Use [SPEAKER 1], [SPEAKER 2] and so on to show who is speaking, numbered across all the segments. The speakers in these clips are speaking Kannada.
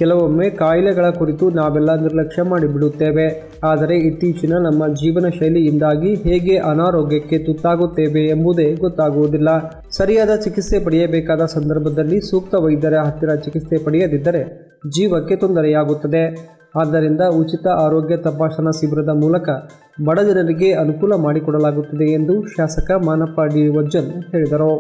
[SPEAKER 1] ಕೆಲವೊಮ್ಮೆ ಕಾಯಿಲೆಗಳ ಕುರಿತು ನಾವೆಲ್ಲ ನಿರ್ಲಕ್ಷ್ಯ ಮಾಡಿಬಿಡುತ್ತೇವೆ. ಆದರೆ ಇತ್ತೀಚಿನ ನಮ್ಮ ಜೀವನ ಶೈಲಿಯಿಂದಾಗಿ ಹೇಗೆ ಅನಾರೋಗ್ಯಕ್ಕೆ ತುತ್ತಾಗುತ್ತೇವೆ ಎಂಬುದೇ ಗೊತ್ತಾಗುವುದಿಲ್ಲ. ಸರಿಯಾದ ಚಿಕಿತ್ಸೆ ಪಡೆಯಬೇಕಾದ ಸಂದರ್ಭದಲ್ಲಿ ಸೂಕ್ತ ವೈದ್ಯರ ಹತ್ತಿರ ಚಿಕಿತ್ಸೆ ಪಡೆಯದಿದ್ದರೆ ಜೀವಕ್ಕೆ ತೊಂದರೆಯಾಗುತ್ತದೆ. ಆದ್ದರಿಂದ ಉಚಿತ ಆರೋಗ್ಯ ತಪಾಸಣಾ ಶಿಬಿರದ ಮೂಲಕ ಬಡ ಜನರಿಗೆ ಅನುಕೂಲ ಮಾಡಿಕೊಡಲಾಗುತ್ತದೆ ಎಂದು ಶಾಸಕ ಮಾನಪ್ಪ ಡಿ ವಜ್ಜಲ್ ಹೇಳಿದರು.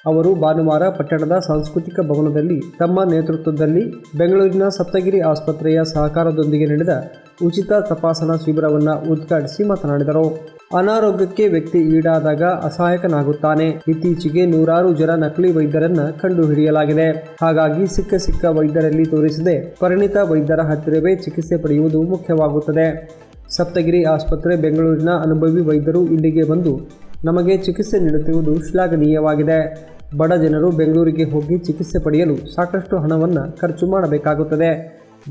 [SPEAKER 1] ಅವರು ಭಾನುವಾರ ಪಟ್ಟಣದ ಸಾಂಸ್ಕೃತಿಕ ಭವನದಲ್ಲಿ ತಮ್ಮ ನೇತೃತ್ವದಲ್ಲಿ ಬೆಂಗಳೂರಿನ ಸಪ್ತಗಿರಿ ಆಸ್ಪತ್ರೆಯ ಸಹಕಾರದೊಂದಿಗೆ ನಡೆದ ಉಚಿತ ತಪಾಸಣಾ ಶಿಬಿರವನ್ನು ಉದ್ಘಾಟಿಸಿ ಮಾತನಾಡಿದರು. ಅನಾರೋಗ್ಯಕ್ಕೆ ವ್ಯಕ್ತಿ ಈಡಾದಾಗ ಅಸಹಾಯಕನಾಗುತ್ತಾನೆ. ಇತ್ತೀಚೆಗೆ ನೂರಾರು ಜನ ನಕಲಿ ವೈದ್ಯರನ್ನು ಕಂಡುಹಿಡಿಯಲಾಗಿದೆ. ಹಾಗಾಗಿ ಸಿಕ್ಕ ವೈದ್ಯರಲ್ಲಿ ತೋರಿಸದೆ ಪರಿಣಿತ ವೈದ್ಯರ ಹತ್ತಿರವೇ ಚಿಕಿತ್ಸೆ ಪಡೆಯುವುದು ಮುಖ್ಯವಾಗುತ್ತದೆ. ಸಪ್ತಗಿರಿ ಆಸ್ಪತ್ರೆ ಬೆಂಗಳೂರಿನ ಅನುಭವಿ ವೈದ್ಯರು ಇಲ್ಲಿಗೆ ಬಂದು ನಮಗೆ ಚಿಕಿತ್ಸೆ ನೀಡುತ್ತಿರುವುದು ಶ್ಲಾಘನೀಯವಾಗಿದೆ. ಬಡ ಜನರು ಬೆಂಗಳೂರಿಗೆ ಹೋಗಿ ಚಿಕಿತ್ಸೆ ಪಡೆಯಲು ಸಾಕಷ್ಟು ಹಣವನ್ನು ಖರ್ಚು ಮಾಡಬೇಕಾಗುತ್ತದೆ.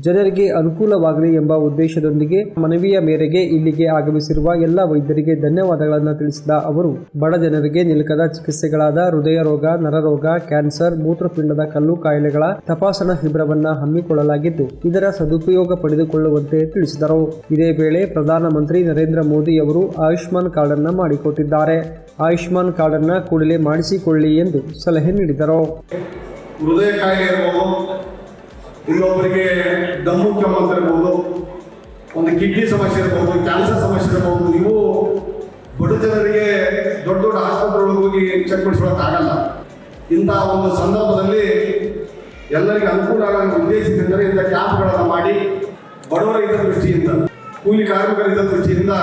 [SPEAKER 1] ಜನರಿಗೆ ಅನುಕೂಲವಾಗಲಿ ಎಂಬ ಉದ್ದೇಶದೊಂದಿಗೆ ಮನವಿಯ ಮೇರೆಗೆ ಇಲ್ಲಿಗೆ ಆಗಮಿಸಿರುವ ಎಲ್ಲ ವೈದ್ಯರಿಗೆ ಧನ್ಯವಾದಗಳನ್ನು ತಿಳಿಸಿದ ಅವರು, ಬಡ ಜನರಿಗೆ ನಿಲುಕದ ಚಿಕಿತ್ಸೆಗಳಾದ ಹೃದಯ ರೋಗ, ನರರೋಗ, ಕ್ಯಾನ್ಸರ್, ಮೂತ್ರಪಿಂಡದ ಕಲ್ಲು ಕಾಯಿಲೆಗಳ ತಪಾಸಣಾ ಶಿಬಿರವನ್ನು ಹಮ್ಮಿಕೊಳ್ಳಲಾಗಿದ್ದು ಇದರ ಸದುಪಯೋಗ ಪಡೆದುಕೊಳ್ಳುವಂತೆ ತಿಳಿಸಿದರು. ಇದೇ ವೇಳೆ ಪ್ರಧಾನಮಂತ್ರಿ ನರೇಂದ್ರ ಮೋದಿ ಅವರು ಆಯುಷ್ಮಾನ್ ಕಾರ್ಡ್ ಅನ್ನು ಮಾಡಿಕೊಟ್ಟಿದ್ದಾರೆ. ಆಯುಷ್ಮಾನ್ ಕಾರ್ಡ್ ಅನ್ನು ಕೂಡಲೇ ಮಾಡಿಸಿಕೊಳ್ಳಿ ಎಂದು ಸಲಹೆ ನೀಡಿದರು.
[SPEAKER 2] ಹೃದಯ ಕಾಯಿಲೆ ಇರಬಹುದು, ಇನ್ನೊಬ್ಬರಿಗೆ ದಮ್ಮು ಕೆಮ್ಮು ಅಂತ ಇರ್ಬೋದು, ಒಂದು ಕಿಡ್ನಿ ಸಮಸ್ಯೆ ಇರ್ಬೋದು, ಕ್ಯಾನ್ಸರ್ ಸಮಸ್ಯೆ ಇರ್ಬೋದು. ನೀವು ಬಡ ಜನರಿಗೆ ದೊಡ್ಡ ದೊಡ್ಡ ಆಸ್ಪತ್ರೆಗಳಿಗೆ ಹೋಗಿ ಚೆಕ್ ಮಾಡಿಸ್ಕೊಳ್ಳೋಕ್ಕಾಗಲ್ಲ. ಇಂಥ ಒಂದು ಸಂದರ್ಭದಲ್ಲಿ ಎಲ್ಲರಿಗೆ ಅನುಕೂಲ ಆಗೋ ಉದ್ದೇಶದಿಂದ ಇಂಥ ಕ್ಯಾಂಪ್ಗಳನ್ನು ಮಾಡಿ ಬಡವರ ಹಿತ ದೃಷ್ಟಿಯಿಂದ, ಕೂಲಿ ಕಾರ್ಮಿಕರ ಹಿತ ದೃಷ್ಟಿಯಿಂದ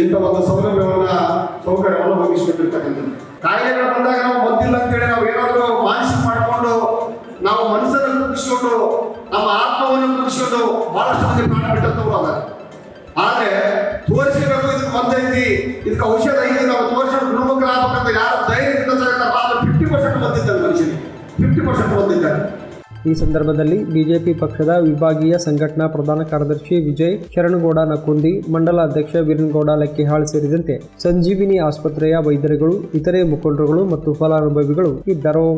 [SPEAKER 2] ಇಂಥ ಒಂದು ಸೌಕರ್ಯವನ್ನು ಒದಗಿಸಿಕೊಟ್ಟಿರ್ತಕ್ಕಂಥದ್ದು. ಕಾಯಿಲೆಗಳು ಬಂದಾಗ ನಾವು ಮದ್ದಿಲ್ಲ ಅಂತೇಳಿ ನಾವು ಏನಾದರೂ ಮಾನಸಿಕ ಮಾಡಿಕೊಂಡು ನಾವು ಮನಸ್ಸನ್ನು ಕುಗ್ಗಿಸ್ಕೊಂಡು ನಮ್ಮ ಆತ್ಮವನ್ನು ಕುಗ್ಗಿಸ್ಕೊಂಡು ಬಹಳಷ್ಟು ಮಂದಿ ಪ್ರಾಣ ಬಿಟ್ಟಂತವ್ರು ಅದ. ಆದರೆ ತೋರಿಸಬೇಕು, ಇದಕ್ಕೆ ಬಂದೈತಿ, ಇದಕ್ಕೆ ಔಷಧ ಐತಿ, ನಾವು ತೋರಿಸ್ಕೊಂಡು ಗುಣಮುಖರಾಗಬೇಕಂತ ಯಾರು ಧೈರ್ಯದಿಂದ ಅದು 50% ಬಂದಿದ್ದಾರೆ, ಮನುಷ್ಯನಿಗೆ 50% ಬಂದಿದ್ದಾರೆ.
[SPEAKER 1] ಈ ಸಂದರ್ಭದಲ್ಲಿ ಬಿಜೆಪಿ ಪಕ್ಷದ ವಿಭಾಗೀಯ ಸಂಘಟನಾ ಪ್ರಧಾನ ಕಾರ್ಯದರ್ಶಿ ವಿಜಯ್ ಶರಣಗೌಡ ನಕುಂದಿ, ಮಂಡಲ ಅಧ್ಯಕ್ಷ ವೀರನಗೌಡ ಲೆಕ್ಕಿಹಾಳ್ ಸೇರಿದಂತೆ ಸಂಜೀವಿನಿ ಆಸ್ಪತ್ರೆಯ ವೈದ್ಯರುಗಳು, ಇತರೆ ಮುಖಂಡರುಗಳು ಮತ್ತು ಫಲಾನುಭವಿಗಳು ಇದ್ದರು.